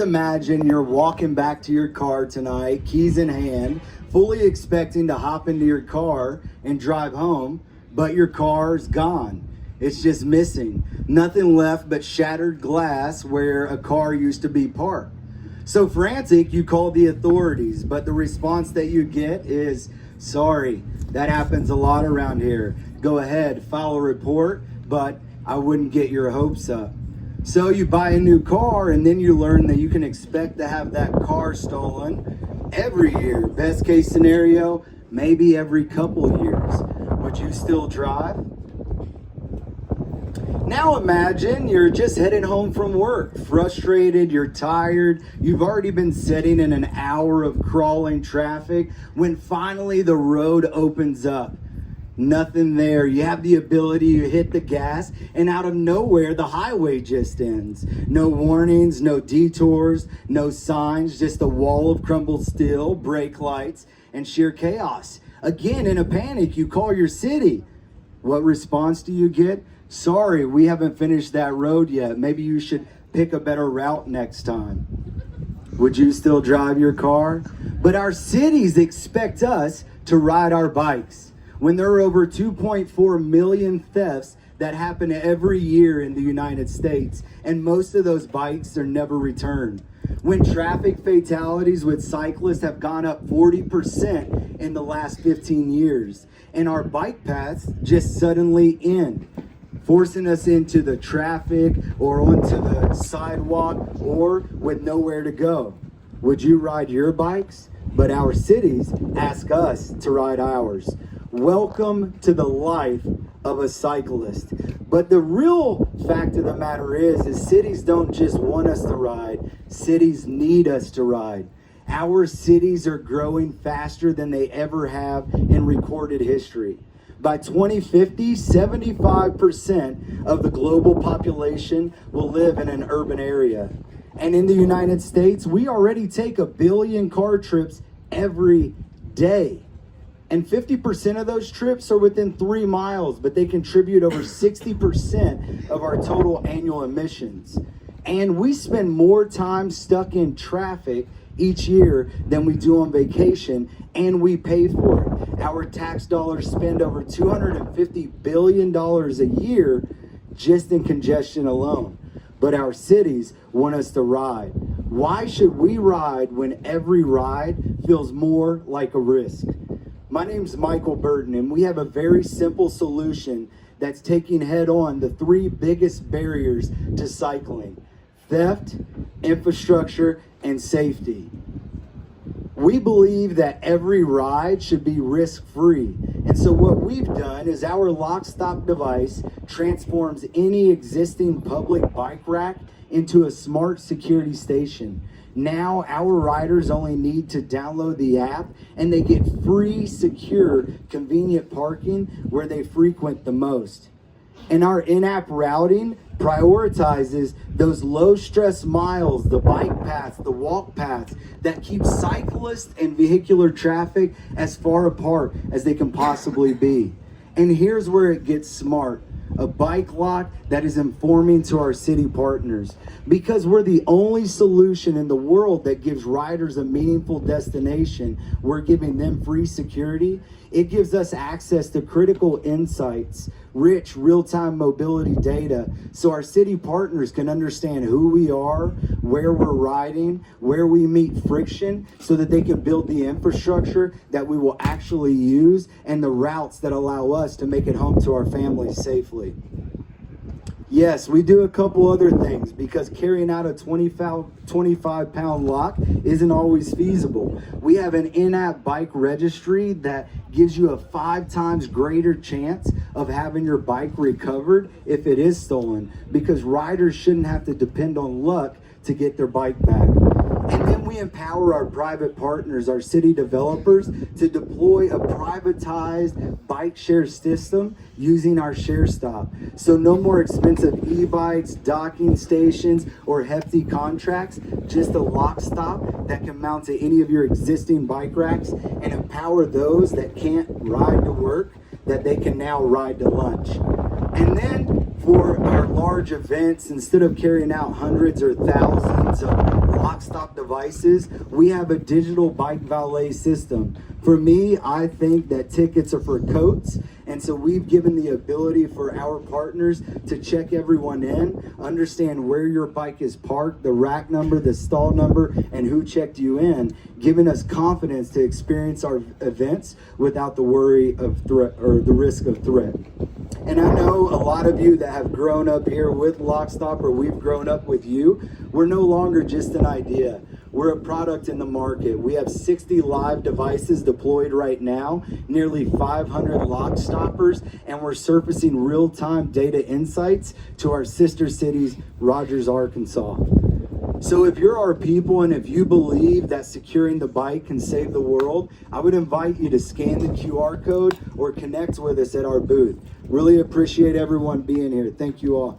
Imagine you're walking back to your car tonight, keys in hand, fully expecting to hop into your car and drive home, but your car's gone. It's just missing. Nothing left but shattered glass where a car used to be parked. So frantic, you call the authorities, but the response that you get is, sorry, that happens a lot around here. Go ahead, file a report, but I wouldn't get your hopes up. So you buy a new car and then you learn that you can expect to have that car stolen every year. Best case scenario, maybe every couple of years. Would you still drive? Now imagine you're just heading home from work, frustrated, you're tired, you've already been sitting in an hour of crawling traffic when finally the road opens up. Nothing there. You have the ability to hit the gas, and out of nowhere, the highway just ends. No warnings, no detours, no signs, just a wall of crumbled steel, brake lights, and sheer chaos. Again, in a panic, you call your city. What response do you get? Sorry, we haven't finished that road yet. Maybe you should pick a better route next time. Would you still drive your car? But our cities expect us to ride our bikes. When there are over 2.4 million thefts that happen every year in the United States, and most of those bikes are never returned. When traffic fatalities with cyclists have gone up 40% in the last 15 years, and our bike paths just suddenly end, forcing us into the traffic or onto the sidewalk or with nowhere to go. Would you ride your bikes? But our cities ask us to ride ours. Welcome to the life of a cyclist. But the real fact of the matter is cities don't just want us to ride, cities need us to ride. Our cities are growing faster than they ever have in recorded history. By 2050, 75% of the global population will live in an urban area. And in the United States, we already take 1 billion car trips every day. And 50% of those trips are within 3 miles, but they contribute over 60% of our total annual emissions. And we spend more time stuck in traffic each year than we do on vacation, and we pay for it. Our tax dollars spend over $250 billion a year just in congestion alone. But our cities want us to ride. Why should we ride when every ride feels more like a risk? My name's Burton, and we have a very simple solution that's taking head on the 3 biggest barriers to cycling: theft, infrastructure, and safety. We believe that every ride should be risk-free. And so what we've done is our Lockstop device transforms any existing public bike rack into a smart security station. Now our riders only need to download the app and they get free, secure, convenient parking where they frequent the most. And our in-app routing prioritizes those low-stress miles, the bike paths, the walk paths that keep cyclists and vehicular traffic as far apart as they can possibly be. And here's where it gets smart. A bike lock that is informing to our city partners. Because we're the only solution in the world that gives riders a meaningful destination, we're giving them free security. It gives us access to critical insights, rich real-time mobility data, so our city partners can understand who we are, where we're riding, where we meet friction, so that they can build the infrastructure that we will actually use and the routes that allow us to make it home to our families safely. Yes, we do a couple other things because carrying out a 25-pound lock isn't always feasible. We have an in-app bike registry that gives you a 5 times greater chance of having your bike recovered if it is stolen, because riders shouldn't have to depend on luck to get their bike back. And then we empower our private partners, our city developers, to deploy a privatized bike share system using our share stop. So no more expensive e-bikes, docking stations, or hefty contracts, just a Lockstop that can mount to any of your existing bike racks and empower those that can't ride to work, that they can now ride to lunch. And then for our large events, instead of carrying out hundreds or thousands of Lockstop devices, we have a digital bike valet system. For me, I think that tickets are for coats, and so we've given the ability for our partners to check everyone in, understand where your bike is parked, the rack number, the stall number, and who checked you in, giving us confidence to experience our events without the worry of threat or the risk of threat. And I know a lot of you that have grown up here with Lockstop, or we've grown up with you, we're no longer just an idea. We're a product in the market. We have 60 live devices deployed right now, nearly 500 lock stoppers, and we're surfacing real-time data insights to our sister cities, Rogers, Arkansas. So if you're our people and if you believe that securing the bike can save the world, I would invite you to scan the QR code or connect with us at our booth. Really appreciate everyone being here. Thank you all.